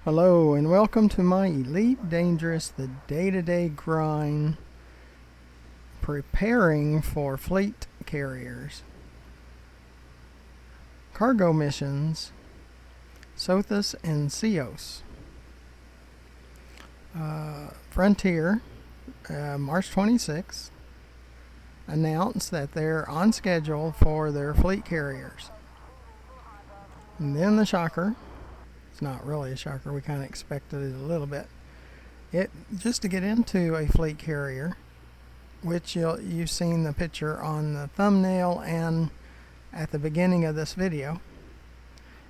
Hello and welcome to my Elite Dangerous, the day-to-day grind, preparing for fleet carriers. Cargo missions, Sothis and Cios. Frontier, March 26th, announced that they're on schedule for their fleet carriers. And then the shocker. It's not really a shocker. We kind of expected it a little bit. Just to get into a fleet carrier, which you've seen the picture on the thumbnail and at the beginning of this video,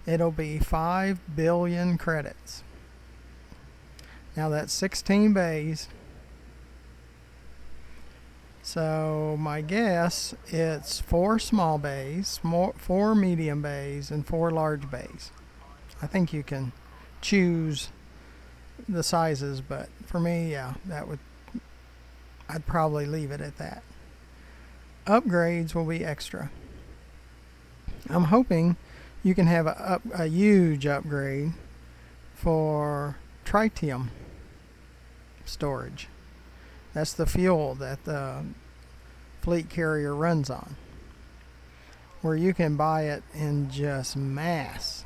it'll be 5 billion credits. Now that's 16 bays. So my guess, it's 4 small bays, 4 medium bays, and 4 large bays. I think you can choose the sizes, but for me, yeah, I'd probably leave it at that. Upgrades will be extra. I'm hoping you can have a huge upgrade for tritium storage. That's the fuel that the fleet carrier runs on, where you can buy it in just mass.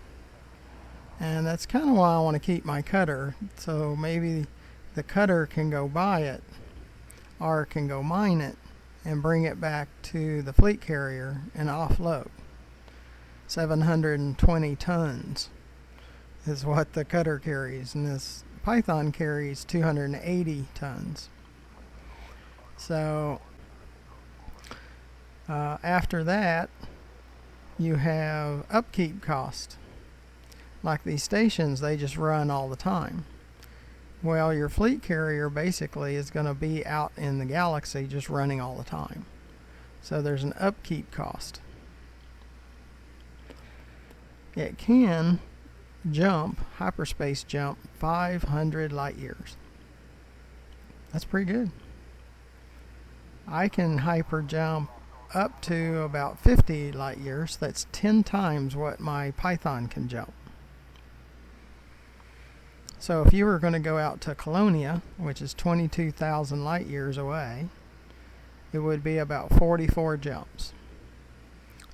And that's kind of why I want to keep my cutter, so maybe the cutter can go buy it or can go mine it and bring it back to the fleet carrier and offload. 720 tons is what the cutter carries, and this Python carries 280 tons. So after that, you have upkeep cost. Like these stations, they just run all the time. Well, your fleet carrier basically is going to be out in the galaxy just running all the time. So there's an upkeep cost. It can hyperspace jump 500 light years. That's pretty good. I can hyper jump up to about 50 light years. That's 10 times what my Python can jump. So if you were going to go out to Colonia, which is 22,000 light years away, it would be about 44 jumps.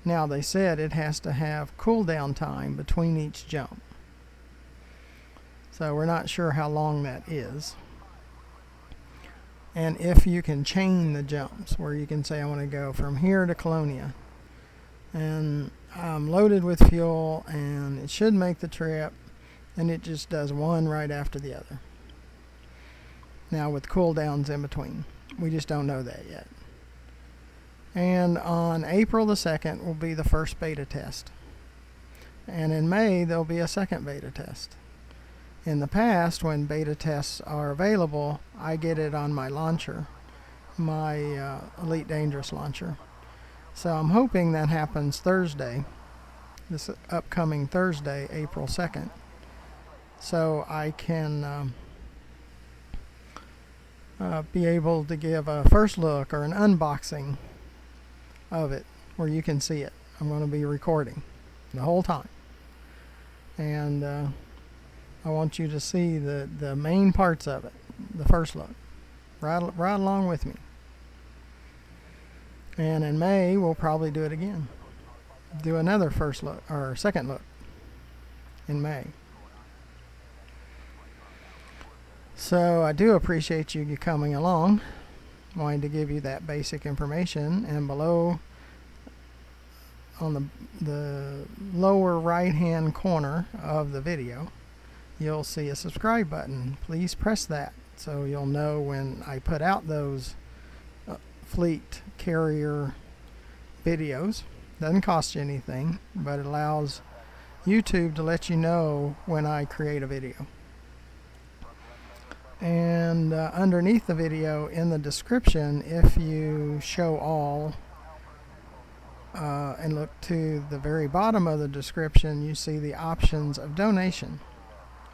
Now they said it has to have cooldown time between each jump. So we're not sure how long that is. And if you can chain the jumps, where you can say I want to go from here to Colonia, and I'm loaded with fuel and it should make the trip, and it just does one right after the other. Now with cooldowns in between. We just don't know that yet. And on April the 2nd will be the first beta test. And in May there'll be a second beta test. In the past, when beta tests are available, I get it on my launcher, my Elite Dangerous launcher. So I'm hoping that happens Thursday, this upcoming Thursday, April 2nd. So I can be able to give a first look or an unboxing of it where you can see it. I'm going to be recording the whole time. And I want you to see the main parts of it, the first look, right along with me. And in May, we'll probably do it again. Do another first look or second look in May. So I do appreciate you coming along. Wanted to give you that basic information, and below on the lower right hand corner of the video you'll see a subscribe button. Please press that so you'll know when I put out those fleet carrier videos. Doesn't cost you anything, but it allows YouTube to let you know when I create a video. And underneath the video in the description, if you show all and look to the very bottom of the description, you see the options of donation.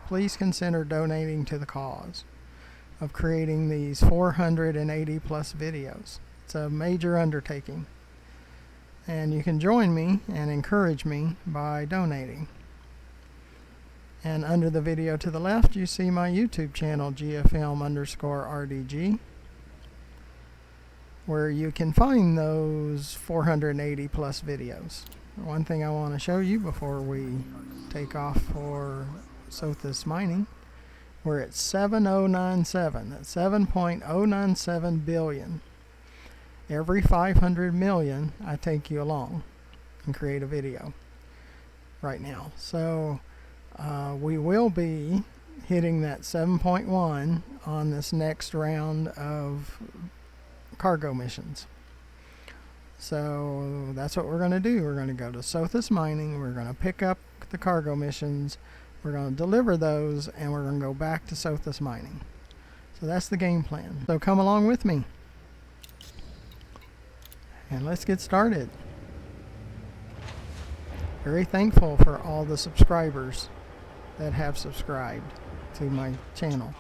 Please consider donating to the cause of creating these 480 plus videos. It's a major undertaking, and you can join me and encourage me by donating. And under the video to the left, you see my YouTube channel, GFM_RDG, where you can find those 480 plus videos. One thing I want to show you before we take off for Sothis mining, we're at 7097. That's 7.097 billion. Every 500 million, I take you along and create a video right now. So we will be hitting that 7.1 on this next round of cargo missions. So that's what we're going to do. We're going to go to Sothis Mining. We're going to pick up the cargo missions. We're going to deliver those, and we're going to go back to Sothis Mining. So that's the game plan. So come along with me. And let's get started. Very thankful for all the subscribers that have subscribed to my channel,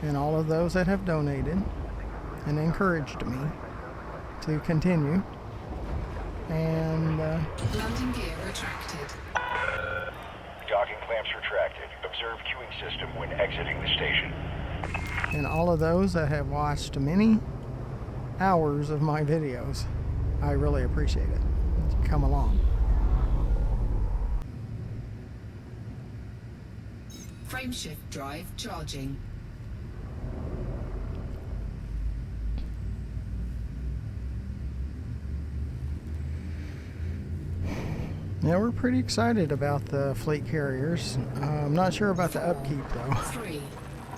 and all of those that have donated and encouraged me to continue. And landing gear retracted. Docking clamps retracted. Observe queuing system when exiting the station. And all of those that have watched many hours of my videos, I really appreciate it. Come along. Frameshift drive charging. Yeah, we're pretty excited about the fleet carriers. I'm not sure about the upkeep though. 3,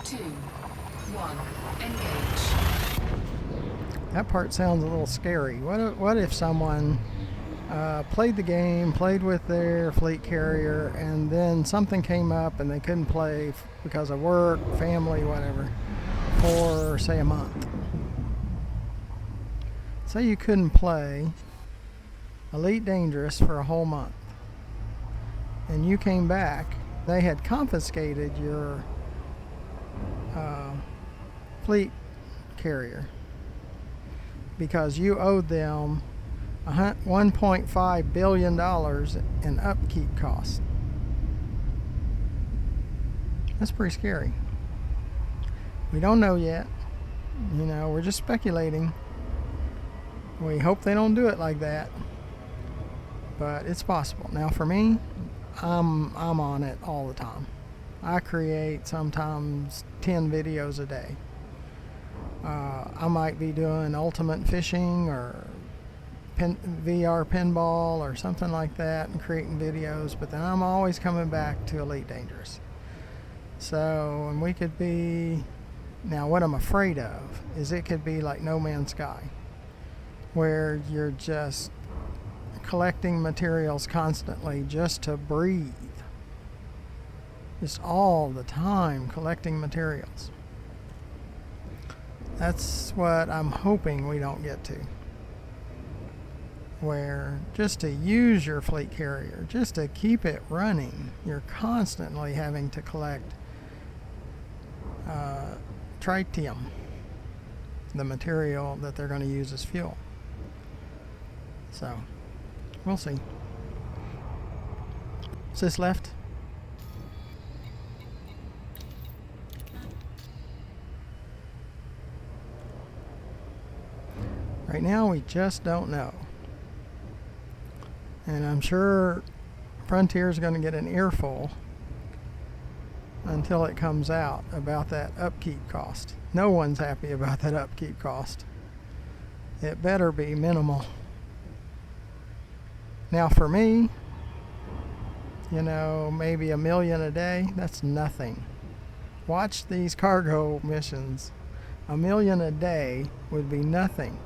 2, 1, engage. That part sounds a little scary. What if someone played the game, played with their fleet carrier, and then something came up and they couldn't play because of work, family, whatever, for say a month? Say you couldn't play Elite Dangerous for a whole month, and you came back. They had confiscated your fleet carrier because you owed them $1.5 billion in upkeep costs. That's pretty scary. We don't know yet. You know, we're just speculating. We hope they don't do it like that, but it's possible. Now for me, I'm on it all the time. I create sometimes 10 videos a day. I might be doing ultimate fishing or VR pinball or something like that and creating videos, but then I'm always coming back to Elite Dangerous. So, and we could be, now what I'm afraid of is it could be like No Man's Sky, where you're just collecting materials constantly just to breathe. Just all the time collecting materials. That's what I'm hoping we don't get to. Where just to use your fleet carrier, just to keep it running, you're constantly having to collect tritium, the material that they're going to use as fuel. So, we'll see. Is this left? Right now, we just don't know. And I'm sure Frontier's going to get an earful until it comes out about that upkeep cost. No one's happy about that upkeep cost. It better be minimal. Now for me, you know, maybe $1 million a day, that's nothing. Watch these cargo missions. $1 million a day would be nothing.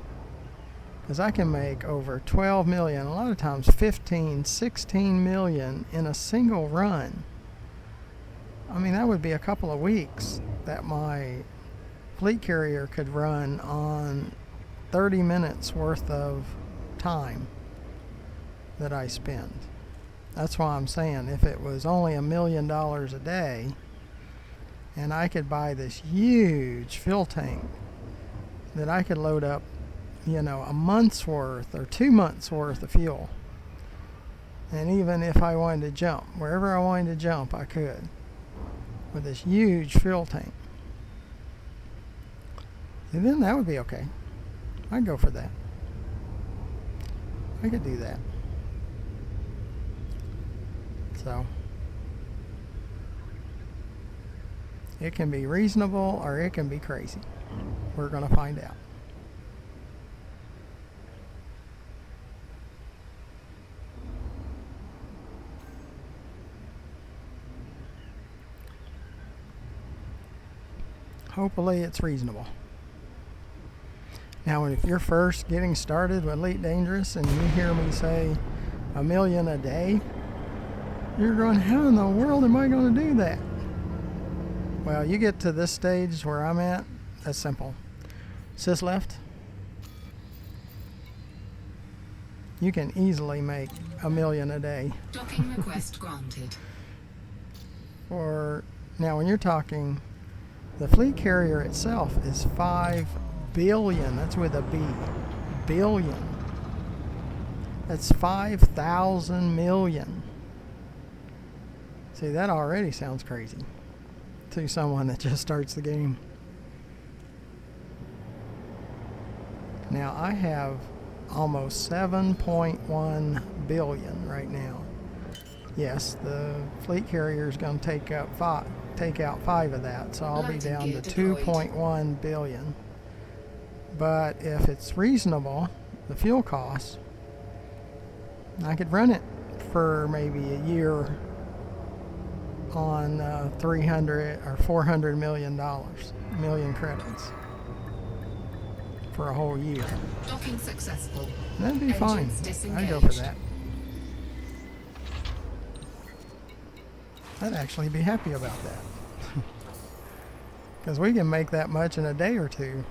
Because I can make over 12 million, a lot of times 15, 16 million in a single run. I mean, that would be a couple of weeks that my fleet carrier could run on 30 minutes worth of time that I spend. That's why I'm saying if it was only $1 million a day and I could buy this huge fuel tank that I could load up, you know, a month's worth or 2 months worth of fuel, And even if I wanted to jump, wherever I wanted to jump, I could. With this huge fuel tank. And then that would be okay. I'd go for that. I could do that. So it can be reasonable or it can be crazy. We're going to find out. Hopefully it's reasonable. Now, if you're first getting started with Elite Dangerous and you hear me say $1 million a day, you're going, how in the world am I going to do that? Well, you get to this stage where I'm at, that's simple. Sys left. You can easily make $1 million a day. Docking request granted. Or now, when you're talking, the fleet carrier itself is 5 billion. That's with a B. Billion. That's 5,000 million. See, that already sounds crazy to someone that just starts the game. Now, I have almost 7.1 billion right now. Yes, the fleet carrier is going to take out 5 of that, so I'll be down to 2.1 billion. But if it's reasonable, the fuel costs, I could run it for maybe a year on $300 or $400 million credits for a whole year. Docking successful. That'd be fine. Engines I'd go for disengaged. that. I'd actually be happy about that. Because we can make that much in a day or two.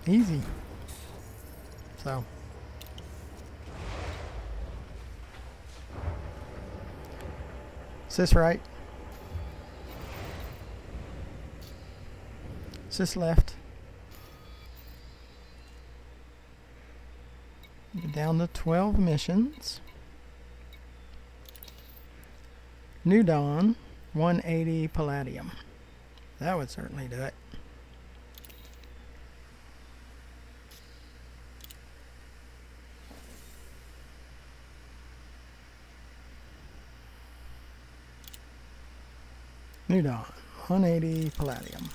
Easy. So. Sys right. Sys left. Down to 12 missions. New Dawn, 180 Palladium. That would certainly do it. New Dawn, 180 Palladium.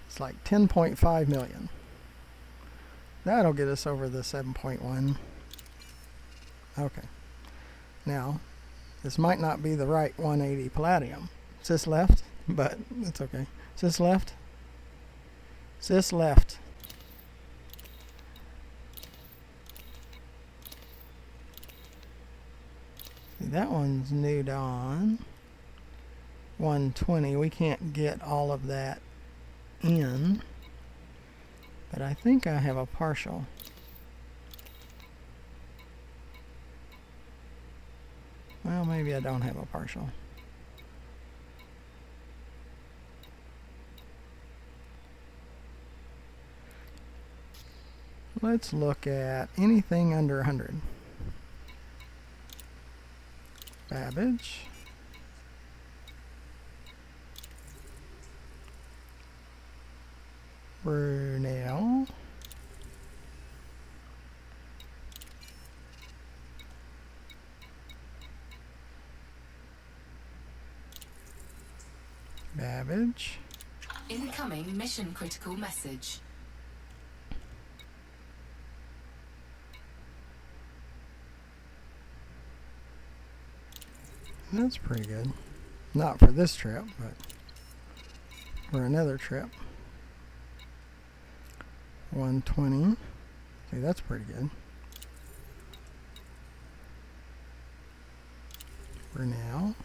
It's like 10.5 million. That'll get us over the 7.1. Okay. Now, this might not be the right 180 Palladium. Sys left, but it's okay. Sys left. Sys left. See, that one's New Dawn. 120. We can't get all of that in, but I think I have a partial. Well, maybe I don't have a partial. Let's look at anything under 100. Babbage. Brunel. Babbage. Incoming mission critical message. That's pretty good. Not for this trip, but for another trip. 120. See, that's pretty good. Brunel.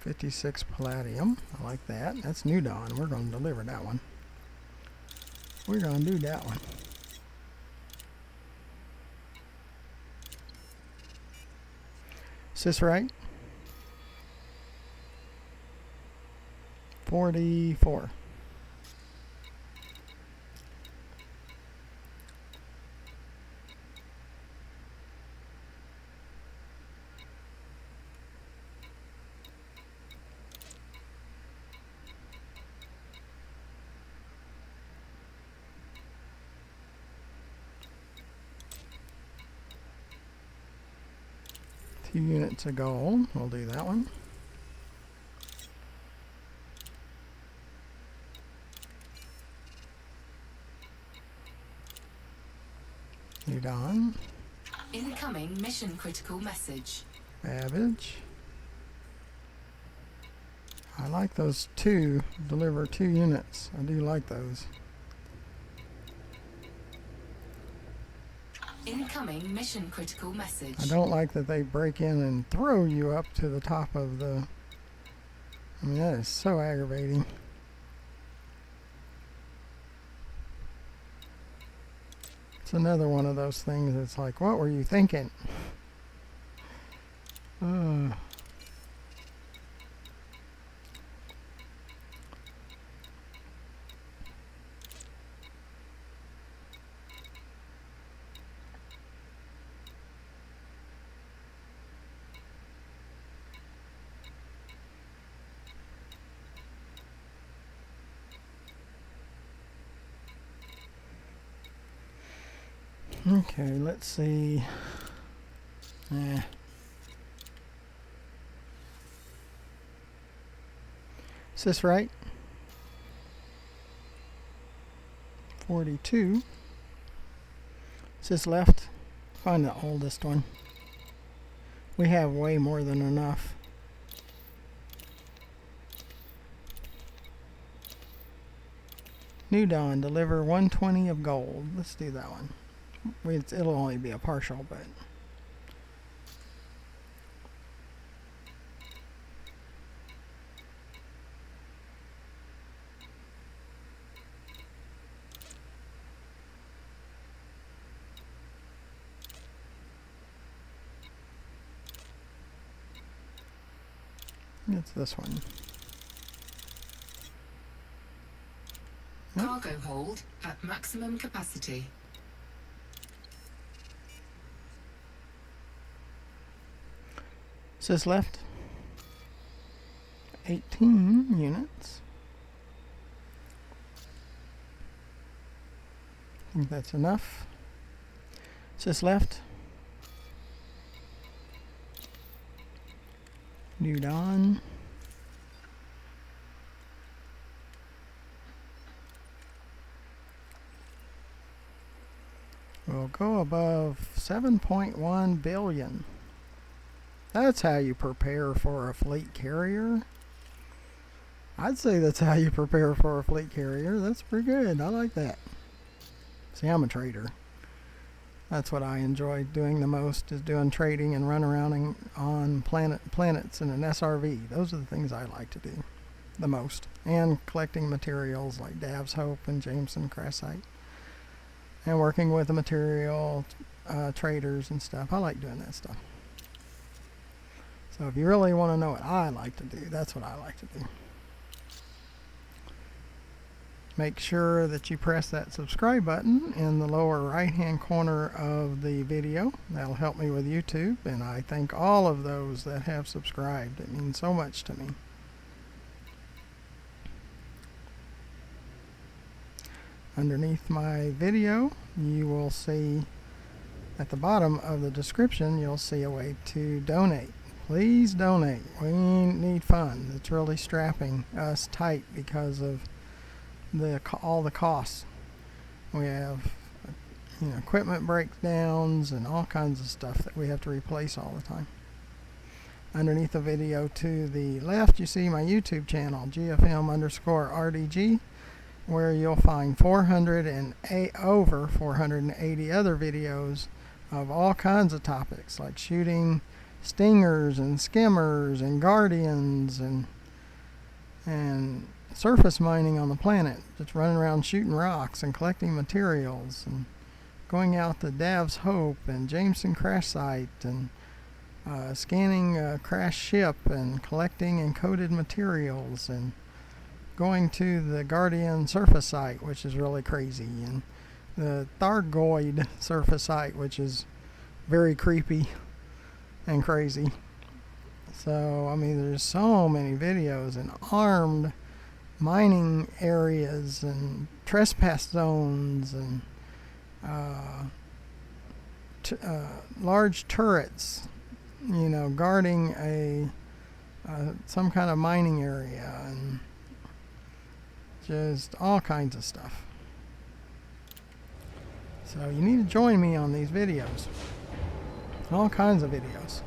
$56 Palladium. I like that. That's New Dawn. We're going to deliver that one. We're going to do that one. Is this right? 44. Two units of gold. We'll do that one. New Dawn. Incoming mission critical message. Babbage. I like those two. Deliver 2 units. I do like those. Incoming mission critical message. I don't like that they break in and throw you up to the top of the... I mean, that is so aggravating. It's another one of those things that's like, what were you thinking? Okay, let's see. Is this right? 42. Is this left? Find the oldest one. We have way more than enough. New Dawn, deliver 120 of gold. Let's do that one. It'll only be a partial, but... It's this one. Yep. Cargo hold at maximum capacity. Says left 18 units. I think that's enough. Says left. New Dawn. We'll go above 7.1 billion. That's how you prepare for a fleet carrier. I'd say that's how you prepare for a fleet carrier. That's pretty good. I like that. See, I'm a trader. That's what I enjoy doing the most, is doing trading and run around on planets in an SRV. Those are the things I like to do the most. And collecting materials like Dav's Hope and Jameson Crasite. And working with the material traders and stuff. I like doing that stuff. So if you really want to know what I like to do, that's what I like to do. Make sure that you press that subscribe button in the lower right hand corner of the video. That'll help me with YouTube, and I thank all of those that have subscribed. It means so much to me. Underneath my video, you will see at the bottom of the description, you'll see a way to donate. Please donate. We need funds. It's really strapping us tight because of all the costs. We have equipment breakdowns and all kinds of stuff that we have to replace all the time. Underneath the video to the left, you see my YouTube channel, GFM_RDG, where you'll find over 480 other videos of all kinds of topics, like shooting stingers and skimmers and guardians and surface mining on the planet, just running around shooting rocks and collecting materials and going out to Dav's Hope and Jameson Crash Site and scanning a crashed ship and collecting encoded materials, and going to the Guardian surface site, which is really crazy, and the Thargoid surface site, which is very creepy and crazy. So, I mean, there's so many videos, and armed mining areas and trespass zones, and large turrets, guarding some kind of mining area, and just all kinds of stuff. So you need to join me on these videos. All kinds of videos.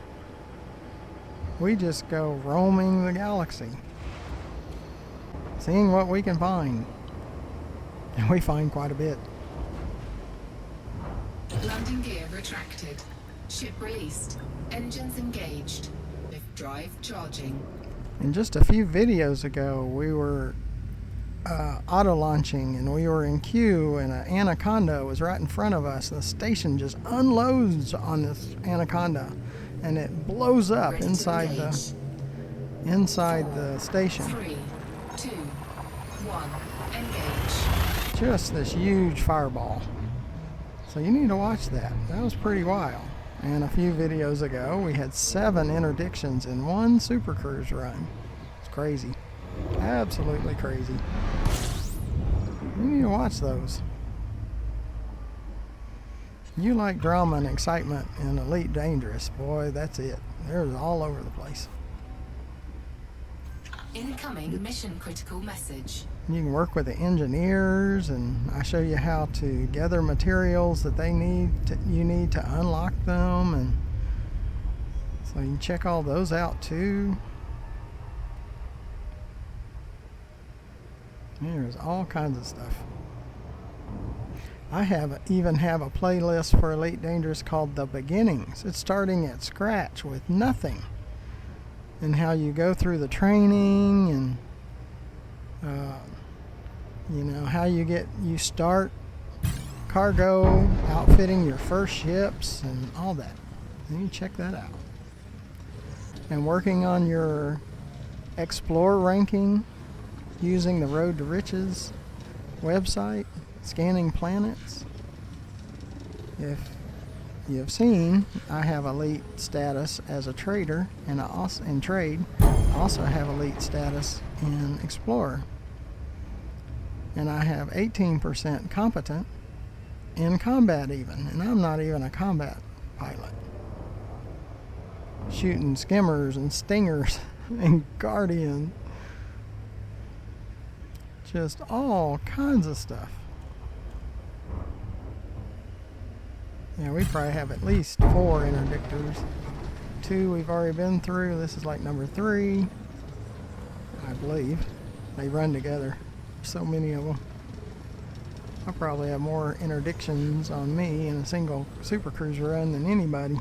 We just go roaming the galaxy, seeing what we can find. And we find quite a bit. Landing gear retracted. Ship released. Engines engaged. Lift drive charging. And just a few videos ago, we were auto launching, and we were in queue, and an anaconda was right in front of us. The station just unloads on this anaconda, and it blows up Ready to inside engage. the station. 3, 2, 1. Engage. Just this huge fireball. So you need to watch that. That was pretty wild. And a few videos ago, we had 7 interdictions in one Super Cruise run. It's crazy. Absolutely crazy. You need to watch those. You like drama and excitement in Elite Dangerous, boy, that's it. They're all over the place. Incoming mission critical message. You can work with the engineers, and I show you how to gather materials that you need to unlock them, and so you can check all those out too. There's all kinds of stuff. I even have a playlist for Elite Dangerous called The Beginnings. It's starting at scratch with nothing, and how you go through the training, and how you start cargo, outfitting your first ships, and all that. And you check that out. And working on your Explorer ranking using the Road to Riches website, scanning planets. If you have seen, I have elite status as a trader, and I also in trade. I also have elite status in Explorer, and I have 18% competent in combat even, and I'm not even a combat pilot. Shooting skimmers and stingers and Guardian, just all kinds of stuff. Yeah, we probably have at least 4 interdictors. 2 we've already been through. This is like number 3, I believe. They run together. So many of them. I probably have more interdictions on me in a single Super Cruise run than anybody.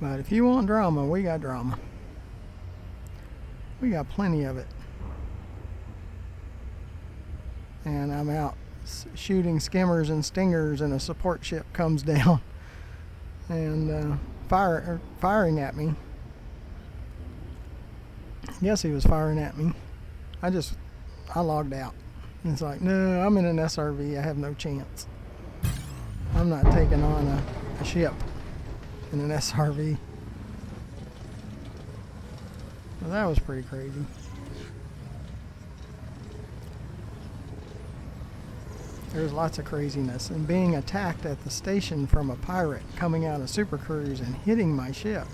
But if you want drama, we got drama. We got plenty of it. And I'm out shooting skimmers and stingers, and a support ship comes down and firing at me. Yes, he was firing at me. I logged out. It's like, no, I'm in an SRV. I have no chance. I'm not taking on a ship in an SRV. Well, that was pretty crazy. There's lots of craziness, and being attacked at the station from a pirate coming out of Super Cruise and hitting my ship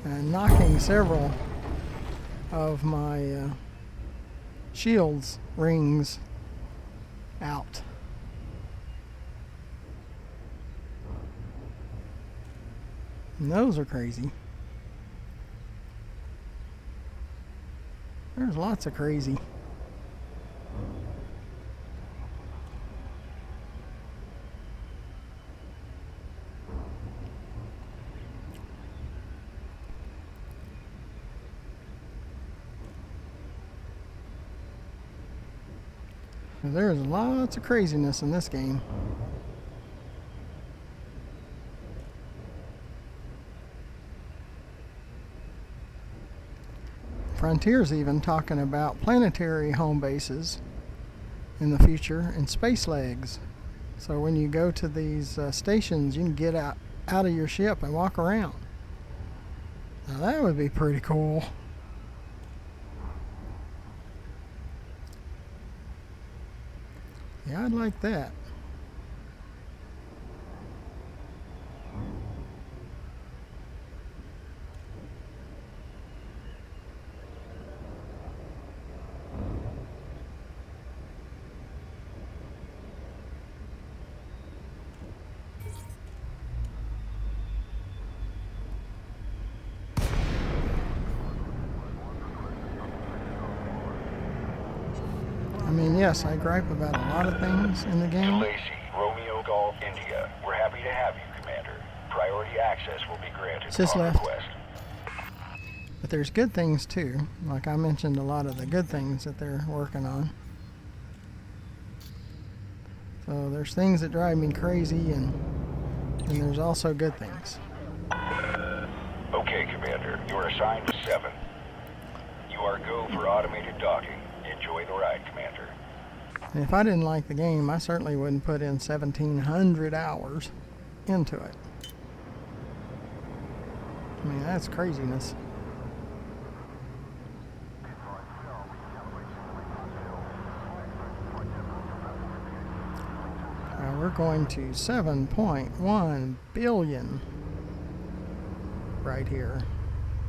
and knocking several of my shields rings out. And those are crazy. There's lots of crazy. There's lots of craziness in this game. Frontier's even talking about planetary home bases in the future and space legs. So when you go to these stations, you can get out of your ship and walk around. Now that would be pretty cool. Yeah, I'd like that. I mean, yes, I gripe about a lot of things in the game. Lacey, Romeo Golf, India. We're happy to have you, Commander. Priority access will be granted Sis upon left. request. But there's good things too. Like I mentioned a lot of the good things that they're working on. So there's things that drive me crazy and there's also good things. Okay, Commander. You are assigned to 7. You are go for automated docking. Enjoy the ride, Commander. And if I didn't like the game, I certainly wouldn't put in 1,700 hours into it. I mean, that's craziness. We're going to 7.1 billion right here.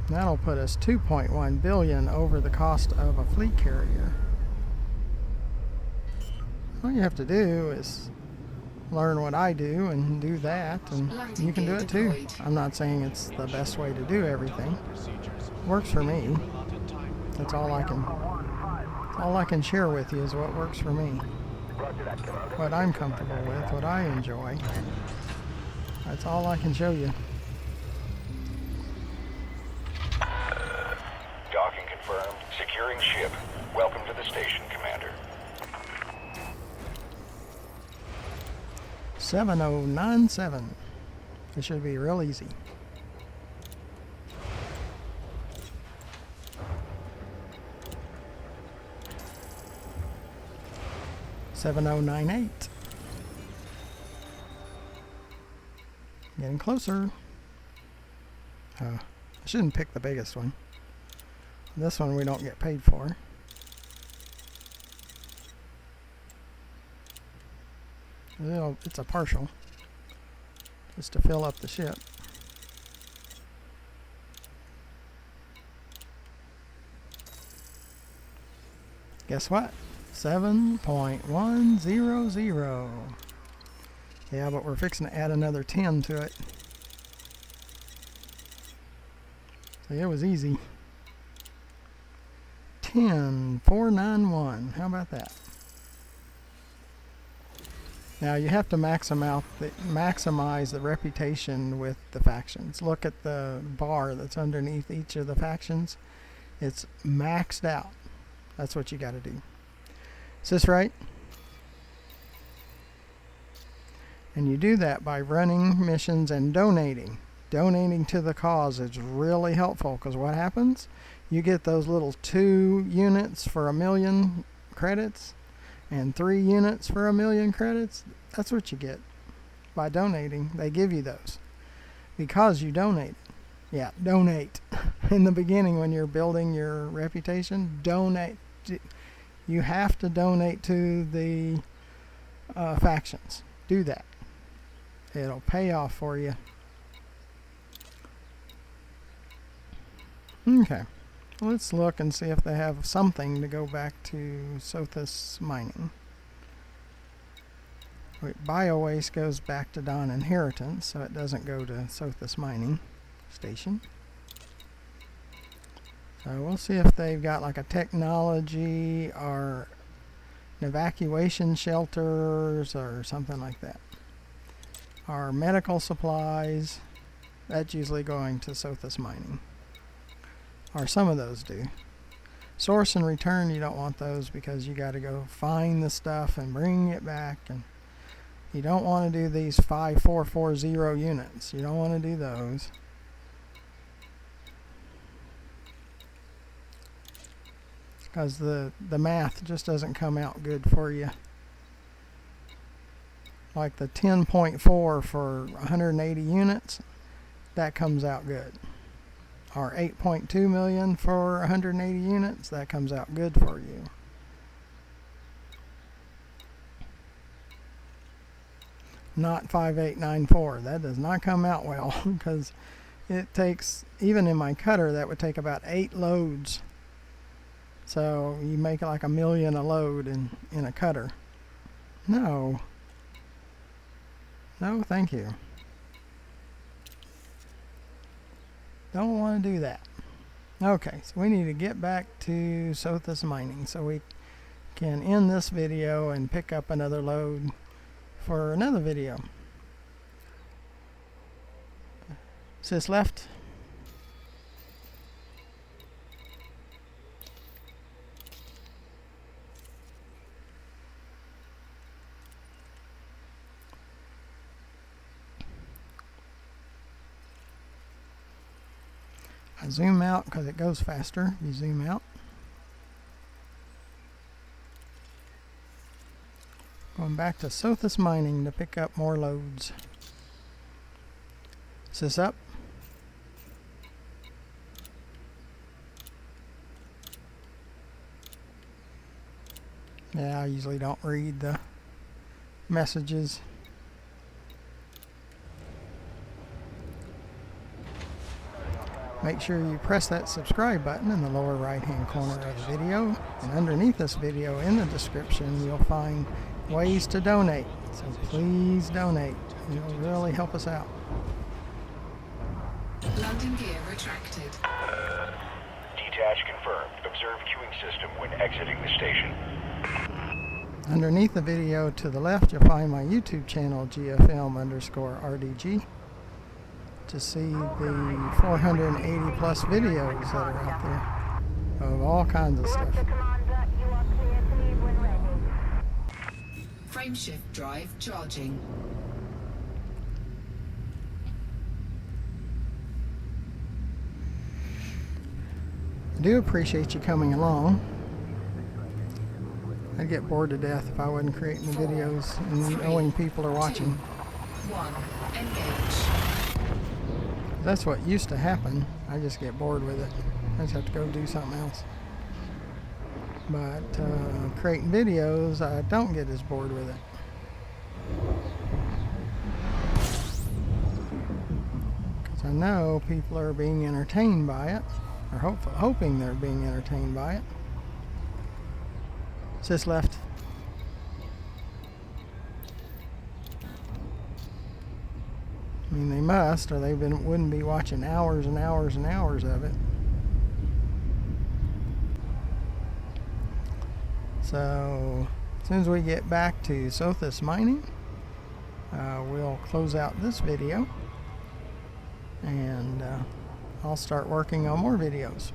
That'll put us 2.1 billion over the cost of a fleet carrier. All you have to do is learn what I do and do that, and you can do it too. I'm not saying it's the best way to do everything. It works for me. That's all I can share with you is what works for me. What I'm comfortable with, what I enjoy. That's all I can show you. Docking confirmed. Securing ship. Welcome to the station, Commander. 7097. It should be real easy. $7098. Getting closer. I shouldn't pick the biggest one. This one we don't get paid for. It's a partial. Just to fill up the ship. Guess what? 7.100. Yeah, but we're fixing to add another 10 to it. So it was easy. 10,491. How about that? Now you have to maximize the reputation with the factions. Look at the bar that's underneath each of the factions. It's maxed out. That's what you got to do. Is this right? And you do that by running missions and donating. Donating to the cause is really helpful because what happens? You get those little 2 units for 1,000,000 credits and 3 units for 1,000,000 credits. That's what you get by donating. They give you those because you donate. Yeah, donate. In the beginning when you're building your reputation, donate. You have to donate to the factions. Do that. It'll pay off for you. Okay. Let's look and see if they have something to go back to Sothis mining. Bio-waste goes back to Dawn Inheritance, so it doesn't go to Sothis mining station. So we'll see if they've got like a technology or an evacuation shelters or something like that. Or medical supplies. That's usually going to Sothis mining. Or some of those do. Source and return, you don't want those because you got to go find the stuff and bring it back, and you don't want to do these 5440 units. You don't want to do those. Because the math just doesn't come out good for you. Like the 10.4 for 180 units, that comes out good. Or 8.2 million for 180 units, that comes out good for you. Not 5894, that does not come out well because it takes, even in my cutter, that would take about 8 loads. So you make like 1 million a load in a cutter. No, thank you. Don't want to do that. Okay, so we need to get back to Sothis mining so we can end this video and pick up another load for another video. Sis left. I zoom out because it goes faster. You zoom out. Going back to Sothis mining to pick up more loads. Is this up? Yeah, I usually don't read the messages. Make sure you press that subscribe button in the lower right hand corner of the video, and underneath this video in the description you'll find ways to donate, so please donate. It'll really help us out. Landing gear retracted. Detach confirmed. Observe queuing system when exiting the station. Underneath the video to the left you'll find my YouTube channel, GFM_RDG, to see the 480 plus videos that are out there of all kinds of stuff. Frameshift drive charging. I do appreciate you coming along. I'd get bored to death if I wasn't creating the videos and knowing people are watching. 1. Engage. That's what used to happen. I just get bored with it. I just have to go do something else. But creating videos, I don't get as bored with it. Because I know people are being entertained by it, or hoping they're being entertained by it. Sis left. I mean, they must, or they wouldn't be watching hours and hours and hours of it. So, as soon as we get back to Sothis mining, we'll close out this video, and I'll start working on more videos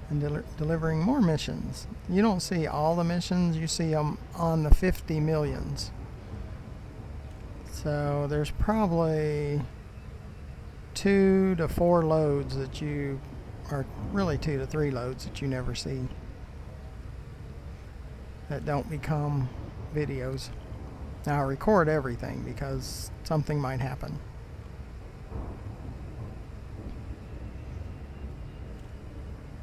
and delivering more missions. You don't see all the missions, you see them on the 50 millions. So there's probably 2 to 4 loads that you, or really 2 to 3 loads that you never see, that don't become videos. Now I record everything because something might happen.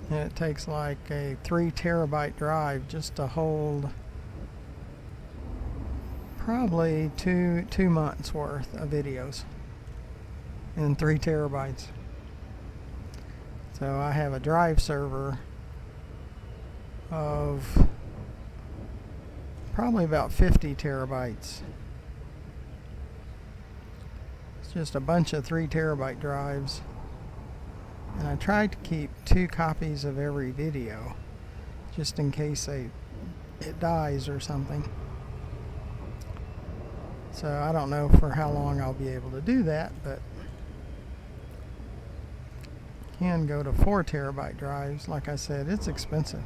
And it takes like a 3 terabyte drive just to hold probably two months worth of videos in 3 terabytes. So I have a drive server of probably about 50 terabytes. It's just a bunch of 3 terabyte drives. And I tried to keep 2 copies of every video just in case it dies or something. So I don't know for how long I'll be able to do that, but can go to 4 terabyte drives. Like I said, it's expensive.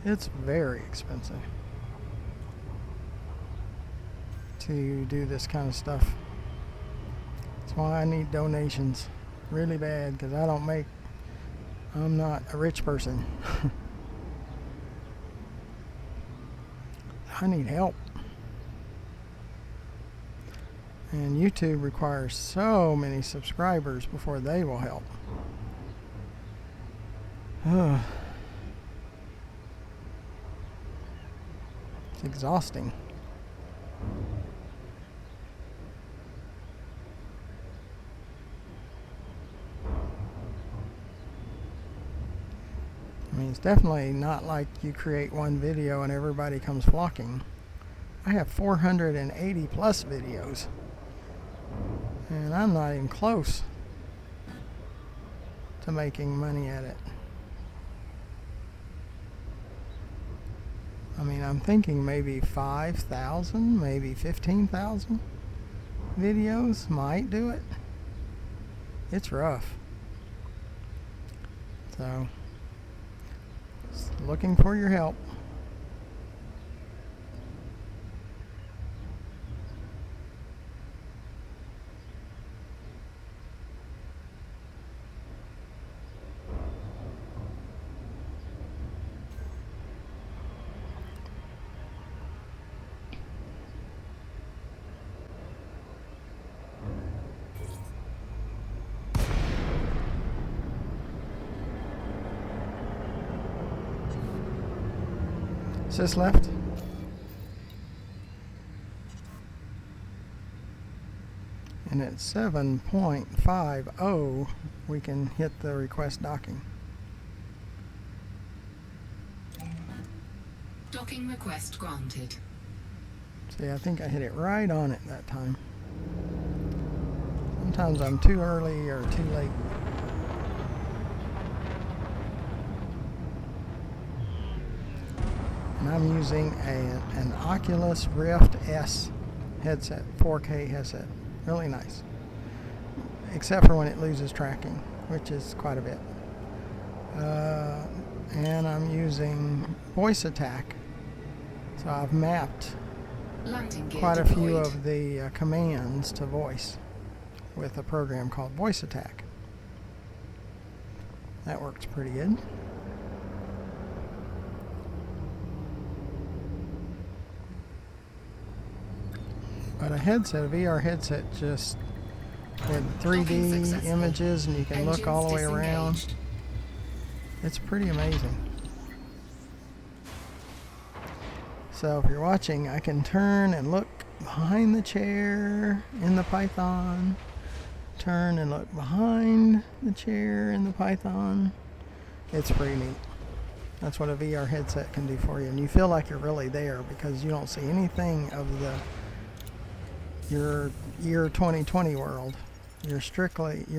It's very expensive to do this kind of stuff. That's why I need donations really bad, because I'm not a rich person. I need help. And YouTube requires so many subscribers before they will help. It's exhausting. I mean, it's definitely not like you create one video and everybody comes flocking. I have 480 plus videos, and I'm not even close to making money at it. I mean, I'm thinking maybe 5,000, maybe 15,000 videos might do it. It's rough. So, just looking for your help. Sis left. And at 7.50 we can hit the request docking. Docking request granted. See, I think I hit it right on it that time. Sometimes I'm too early or too late. And I'm using an Oculus Rift S headset, 4K headset. Really nice. Except for when it loses tracking, which is quite a bit. And I'm using voice attack. So I've mapped quite a few of the commands to voice with a program called Voice Attack. That works pretty good. But a headset, a VR headset, just with 3D images, and you can look all the way around. It's pretty amazing. So if you're watching, I can turn and look behind the chair in the Python. Turn and look behind the chair in the Python. It's pretty neat. That's what a VR headset can do for you. And you feel like you're really there because you don't see anything of your year 2020 world. You're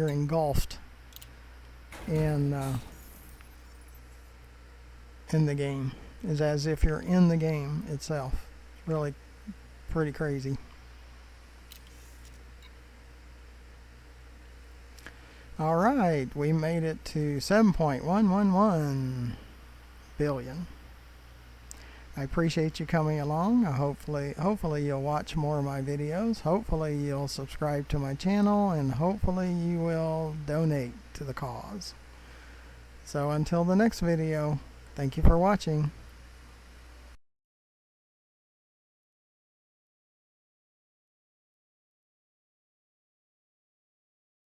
engulfed in the game. It's as if you're in the game itself. It's really pretty crazy. All right, we made it to 7.111 billion. I appreciate you coming along. Hopefully you'll watch more of my videos. Hopefully you'll subscribe to my channel, and hopefully you will donate to the cause. So until the next video, thank you for watching.